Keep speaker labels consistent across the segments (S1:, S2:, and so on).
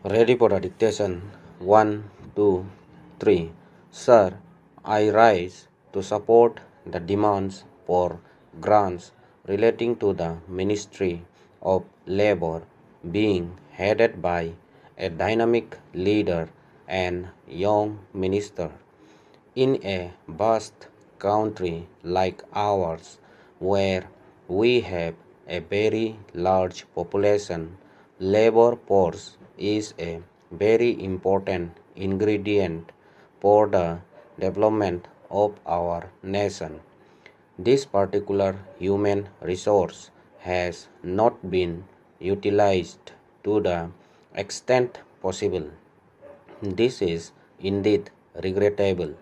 S1: Ready for the dictation. 1, 2, 3. Sir, I rise to support the demands for grants relating to the Ministry of Labor being headed by a dynamic leader and young minister. In a vast country like ours, where we have a very large population, labor force is a very important ingredient for the development of our nation. This particular human resource has not been utilized to the extent possible. This is indeed regrettable.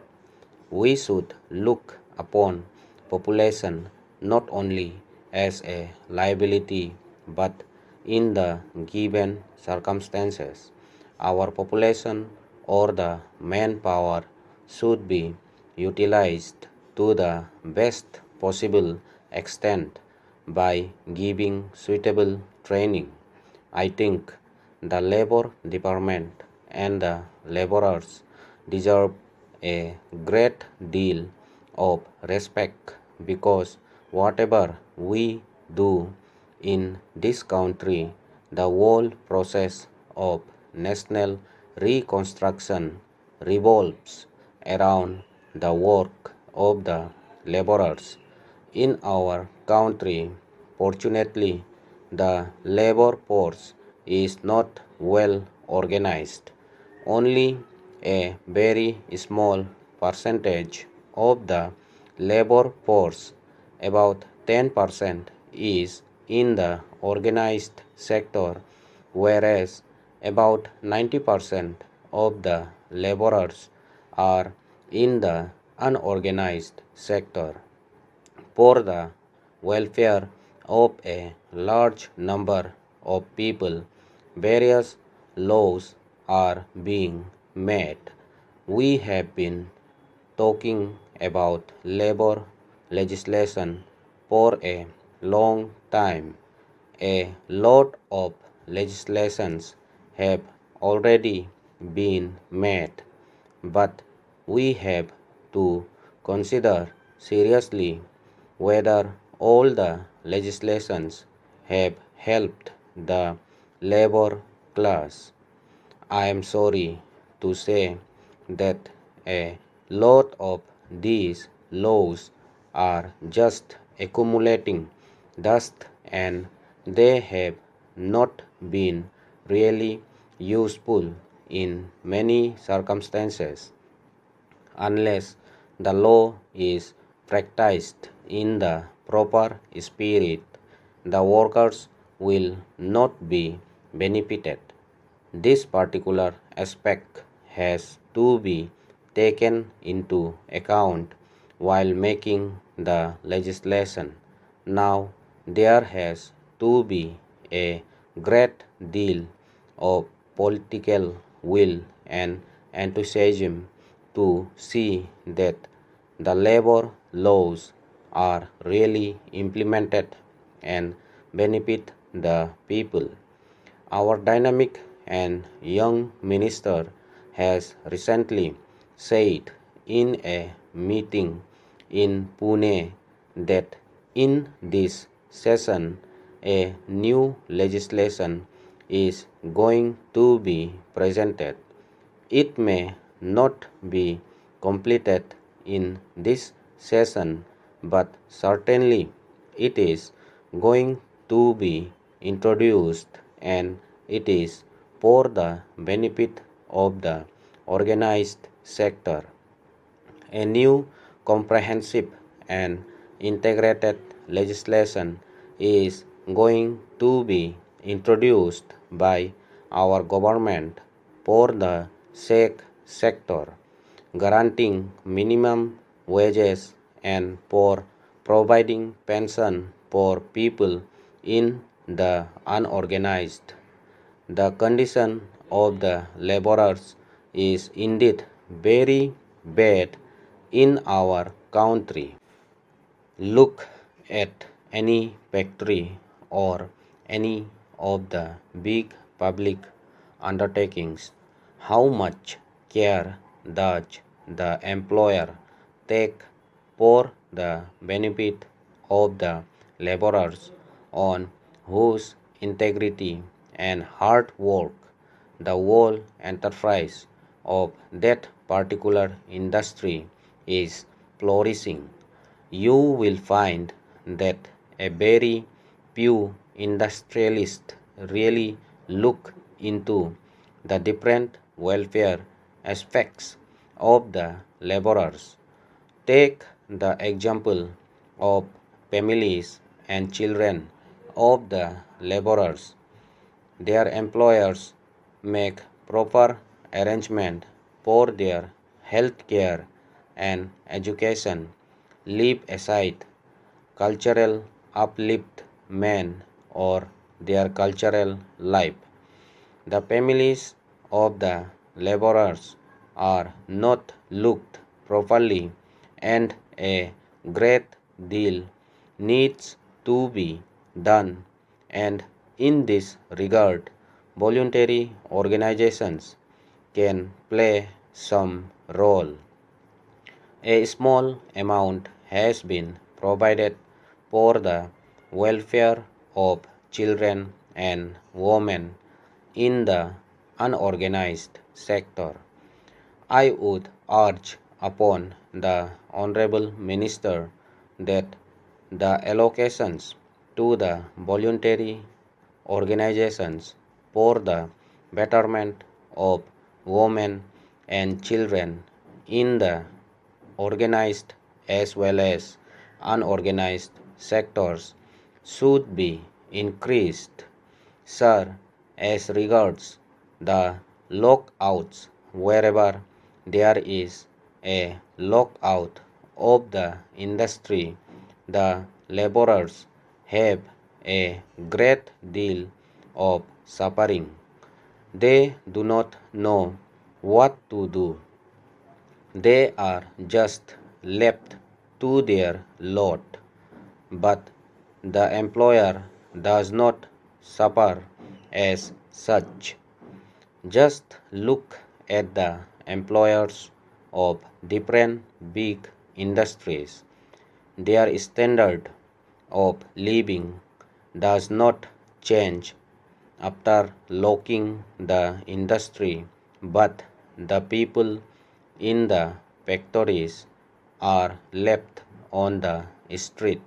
S1: We should look upon population not only as a liability but in the given circumstances. Our population or the manpower should be utilized to the best possible extent by giving suitable training. I think the Labor Department and the laborers deserve a great deal of respect because whatever we do in this country, the whole process of national reconstruction revolves around the work of the laborers. In our country, fortunately, the labor force is not well organized. Only a very small percentage of the labor force, about 10%, is in the organized sector, whereas about 90% of the laborers are in the unorganized sector. For the welfare of a large number of people, various laws are being made. We have been talking about labor legislation for a long time. A lot of legislations have already been made, but we have to consider seriously whether all the legislations have helped the labor class. I am sorry to say that a lot of these laws are just accumulating dust and they have not been really useful in many circumstances. Unless the law is practiced in the proper spirit, the workers will not be benefited. This particular aspect has to be taken into account while making the legislation. Now, there has to be a great deal of political will and enthusiasm to see that the labor laws are really implemented and benefit the people. Our dynamic and young minister has recently said in a meeting in Pune that in this session a new legislation is going to be presented. It may not be completed in this session, but certainly it is going to be introduced and it is for the benefit of the organized sector. A new comprehensive and integrated legislation is going to be introduced by our government for the sector, guaranteeing minimum wages and for providing pension for people in the unorganized. The condition of the laborers is indeed very bad in our country. Look at any factory or any of the big public undertakings. How much care does the employer take for the benefit of the laborers on whose integrity and hard work the whole enterprise of that particular industry is flourishing? You will find that a very few industrialists really look into the different welfare aspects of the laborers. Take the example of families and children of the laborers. Their employers make proper arrangement for their health care and education. Leave aside cultural upliftment or their cultural life. The families of the laborers are not looked properly, and a great deal needs to be done, and in this regard voluntary organizations can play some role. A small amount has been provided for the welfare of children and women in the unorganized sector. I would urge upon the Honorable Minister that the allocations to the voluntary organizations for the betterment of women and children in the organized as well as unorganized sectors should be increased. Sir, as regards the lockouts, wherever there is a lockout of the industry, the laborers have a great deal of suffering. They do not know what to do. They are just left to their lot. But the employer does not suffer as such. Just look at the employers of different big industries. Their standard of living does not change after locking the industry, but the people in the factories are left on the street.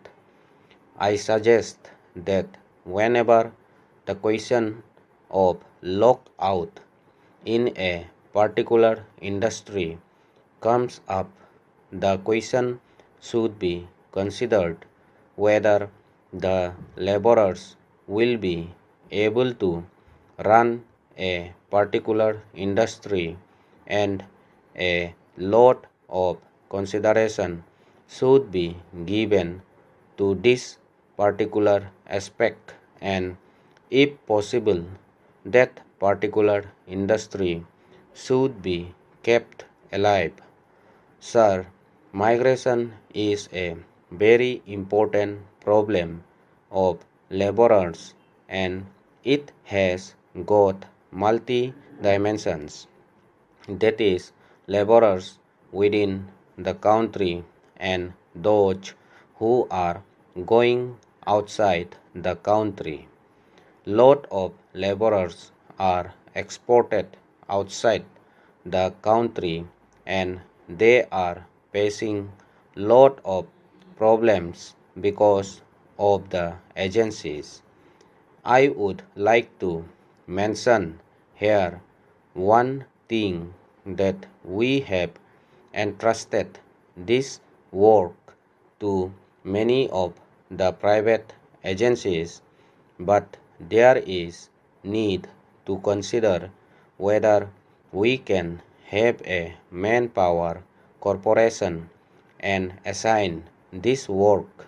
S1: I suggest that whenever the question of lockout in a particular industry comes up, the question should be considered whether the laborers will be able to run a particular industry, and a lot of consideration should be given to this particular aspect, and if possible that particular industry should be kept alive. Sir, migration is a very important problem of laborers, and it has got multi dimensions. That is, laborers within the country and those who are going outside the country. Lot of laborers are exported outside the country, and they are facing lot of problems because of the agencies. I would like to mention here one thing, that we have entrusted this work to many of the private agencies, but there is need to consider whether we can have a manpower corporation and assign this work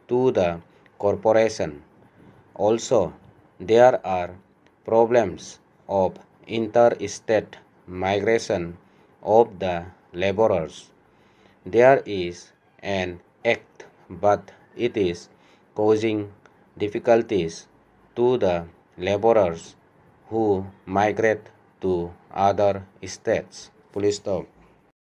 S1: to the corporation. Also, there are problems of interstate migration of the laborers. There is an act, but it is causing difficulties to the laborers who migrate to other states. Full stop.